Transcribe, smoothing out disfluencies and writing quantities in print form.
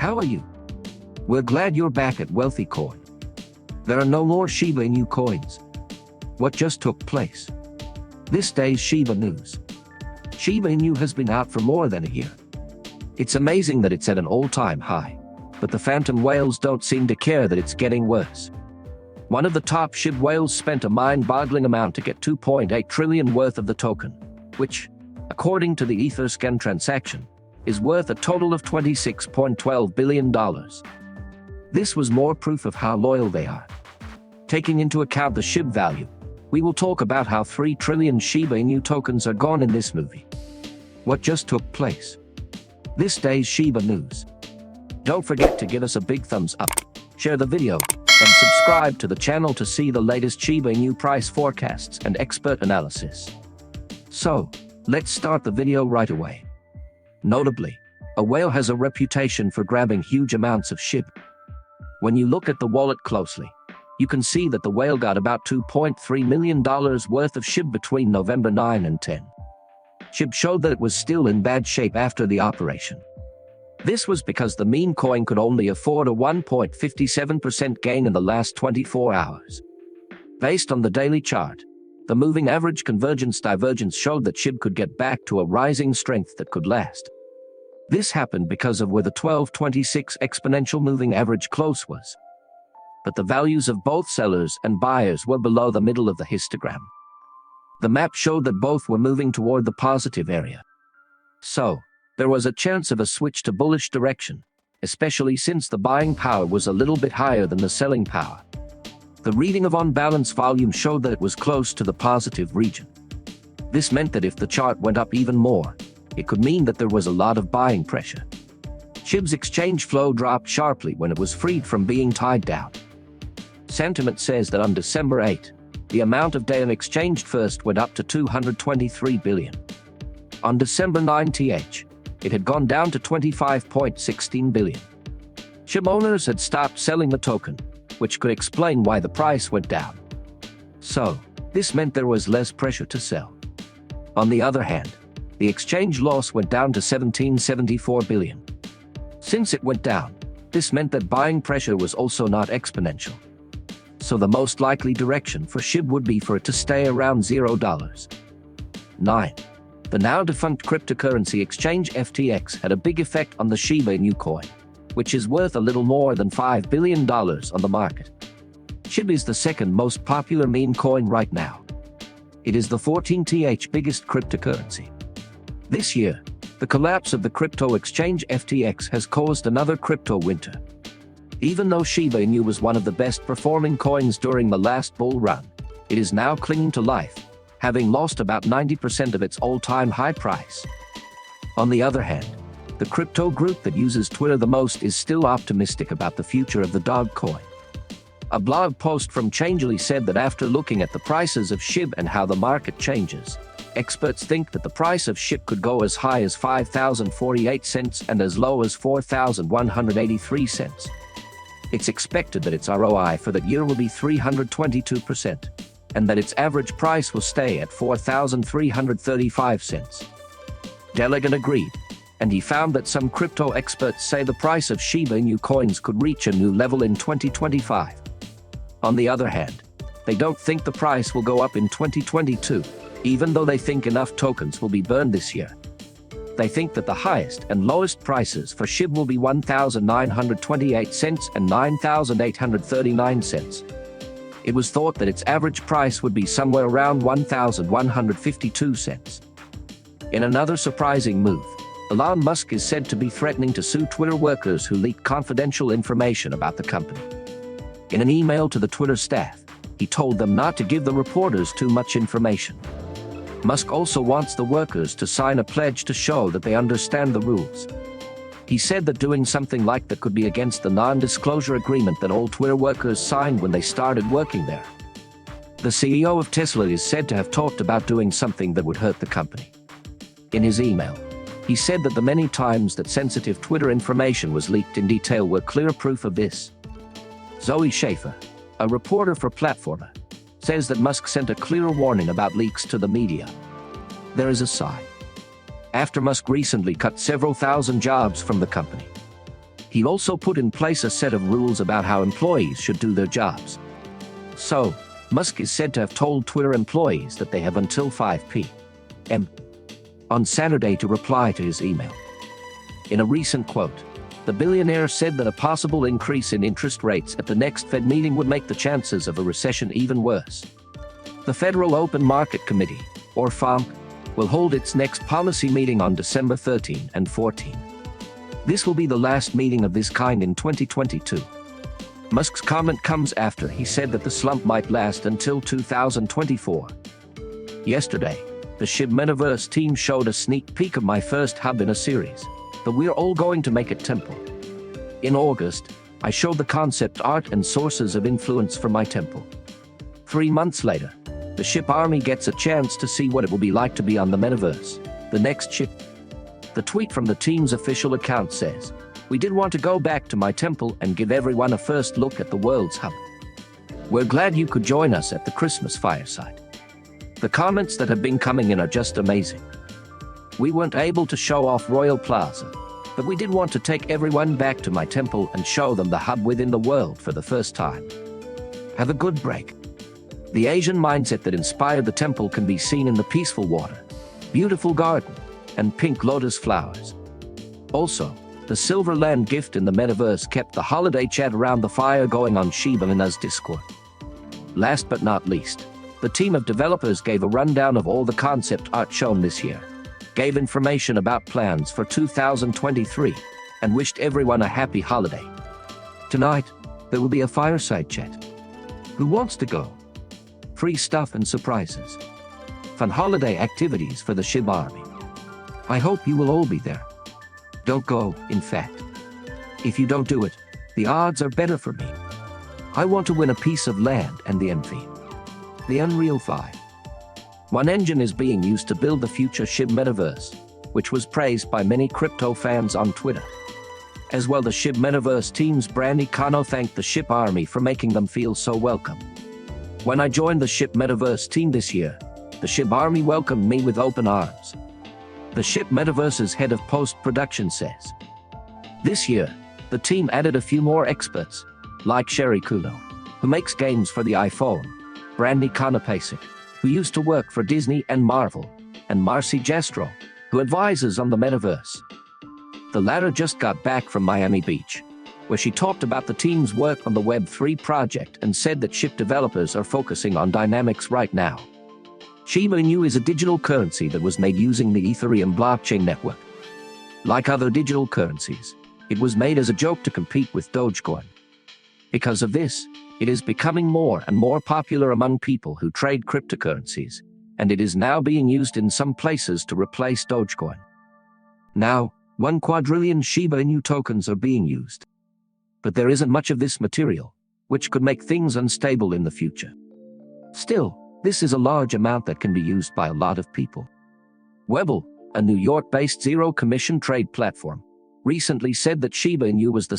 How are you? We're glad you're back at Wealthy Coin. There are no more Shiba Inu coins. What just took place? This day's Shiba news. Shiba Inu has been out for more than a year. It's amazing that it's at an all-time high, but the phantom whales don't seem to care that it's getting worse. One of the top SHIB whales spent a mind-boggling amount to get 2.8 trillion worth of the token, which, according to the Etherscan transaction, is worth a total of $26.12 billion. This was more proof of how loyal they are. Taking into account the SHIB value, we will talk about how 3 trillion Shiba Inu tokens are gone in this movie. What just took place? This day's Shiba news. Don't forget to give us a big thumbs up, share the video, and subscribe to the channel to see the latest Shiba Inu price forecasts and expert analysis. So, let's start the video right away. Notably, a whale has a reputation for grabbing huge amounts of SHIB. When you look at the wallet closely, you can see that the whale got about $2.3 million worth of SHIB between November 9 and 10. SHIB showed that it was still in bad shape after the operation. This was because the meme coin could only afford a 1.57% gain in the last 24 hours. Based on the daily chart, the moving average convergence divergence showed that SHIB could get back to a rising strength that could last. This happened because of where the 1226 exponential moving average close was. But the values of both sellers and buyers were below the middle of the histogram. The map showed that both were moving toward the positive area. So, there was a chance of a switch to bullish direction, especially since the buying power was a little bit higher than the selling power. The reading of on-balance volume showed that it was close to the positive region. This meant that if the chart went up even more, it could mean that there was a lot of buying pressure. SHIB's exchange flow dropped sharply when it was freed from being tied down. Sentiment says that on December 8, the amount of data exchanged first went up to 223 billion. On December 9, it had gone down to 25.16 billion. SHIB owners had stopped selling the token, which could explain why the price went down. So, this meant there was less pressure to sell. On the other hand, the exchange loss went down to 1774 billion. Since it went down, this meant that buying pressure was also not exponential. So the most likely direction for SHIB would be for it to stay around $0. 9. The now-defunct cryptocurrency exchange FTX had a big effect on the Shiba Inu coin, which is worth a little more than $5 billion on the market. SHIB is the second most popular meme coin right now. It is the 14th biggest cryptocurrency. This year, the collapse of the crypto exchange FTX has caused another crypto winter. Even though Shiba Inu was one of the best performing coins during the last bull run, it is now clinging to life, having lost about 90% of its all-time high price. On the other hand, the crypto group that uses Twitter the most is still optimistic about the future of the dog coin. A blog post from Changelly said that after looking at the prices of SHIB and how the market changes, experts think that the price of SHIB could go as high as 5,048 cents and as low as 4,183 cents. It's expected that its ROI for that year will be 322%, and that its average price will stay at 4,335 cents. Delegate agreed, and he found that some crypto experts say the price of Shiba Inu coins could reach a new level in 2025. On the other hand, they don't think the price will go up in 2022, even though they think enough tokens will be burned this year. They think that the highest and lowest prices for SHIB will be 1,928 cents and 9,839 cents. It was thought that its average price would be somewhere around 1,152 cents. In another surprising move, Elon Musk is said to be threatening to sue Twitter workers who leaked confidential information about the company. In an email to the Twitter staff, he told them not to give the reporters too much information. Musk also wants the workers to sign a pledge to show that they understand the rules. He said that doing something like that could be against the non-disclosure agreement that all Twitter workers signed when they started working there. The CEO of Tesla is said to have talked about doing something that would hurt the company. In his email, he said that the many times that sensitive Twitter information was leaked in detail were clear proof of this. Zoe Schaefer, a reporter for Platformer, says that Musk sent a clear warning about leaks to the media. There is a sigh. After Musk recently cut several thousand jobs from the company. He also put in place a set of rules about how employees should do their jobs. So, Musk is said to have told Twitter employees that they have until 5 p.m. on Saturday to reply to his email. In a recent quote, the billionaire said that a possible increase in interest rates at the next Fed meeting would make the chances of a recession even worse. The Federal Open Market Committee, or FOMC, will hold its next policy meeting on December 13 and 14. This will be the last meeting of this kind in 2022. Musk's comment comes after he said that the slump might last until 2024. Yesterday, the SHIB Metaverse team showed a sneak peek of my first hub in a series, the We're All Going to Make It temple. In August, I showed the concept art and sources of influence for my temple. 3 months later, the SHIB army gets a chance to see what it will be like to be on the Metaverse, the next SHIB. The tweet from the team's official account says, "We did want to go back to my temple and give everyone a first look at the world's hub. We're glad you could join us at the Christmas fireside." The comments that have been coming in are just amazing. We weren't able to show off Royal Plaza, but we did want to take everyone back to my temple and show them the hub within the world for the first time. Have a good break. The Asian mindset that inspired the temple can be seen in the peaceful water, beautiful garden, and pink lotus flowers. Also, the Silver Land gift in the Metaverse kept the holiday chat around the fire going on Shiba Inu's Discord. Last but not least, the team of developers gave a rundown of all the concept art shown this year, gave information about plans for 2023, and wished everyone a happy holiday. Tonight, there will be a fireside chat. Who wants to go? Free stuff and surprises. Fun holiday activities for the SHIB army. I hope you will all be there. Don't go, in fact. If you don't do it, the odds are better for me. I want to win a piece of land and the MV. The Unreal 5. One engine is being used to build the future SHIB Metaverse, which was praised by many crypto fans on Twitter. As well, the SHIB Metaverse team's Brandy Kano thanked the SHIB army for making them feel so welcome. When I joined the SHIB Metaverse team this year, the SHIB army welcomed me with open arms. The SHIB Metaverse's head of post-production says, "This year, the team added a few more experts, like Sherry Kuno, who makes games for the iPhone, Brandy Konopasic, who used to work for Disney and Marvel, and Marcy Jestro, who advises on the Metaverse." The latter just got back from Miami Beach, where she talked about the team's work on the Web3 project and said that SHIB developers are focusing on dynamics right now. Shiba Inu is a digital currency that was made using the Ethereum blockchain network. Like other digital currencies, it was made as a joke to compete with Dogecoin. Because of this, it is becoming more and more popular among people who trade cryptocurrencies, and it is now being used in some places to replace Dogecoin. Now, 1 quadrillion Shiba Inu tokens are being used. But there isn't much of this material, which could make things unstable in the future. Still, this is a large amount that can be used by a lot of people. Webull, a New York-based zero-commission trade platform, recently said that Shiba Inu was the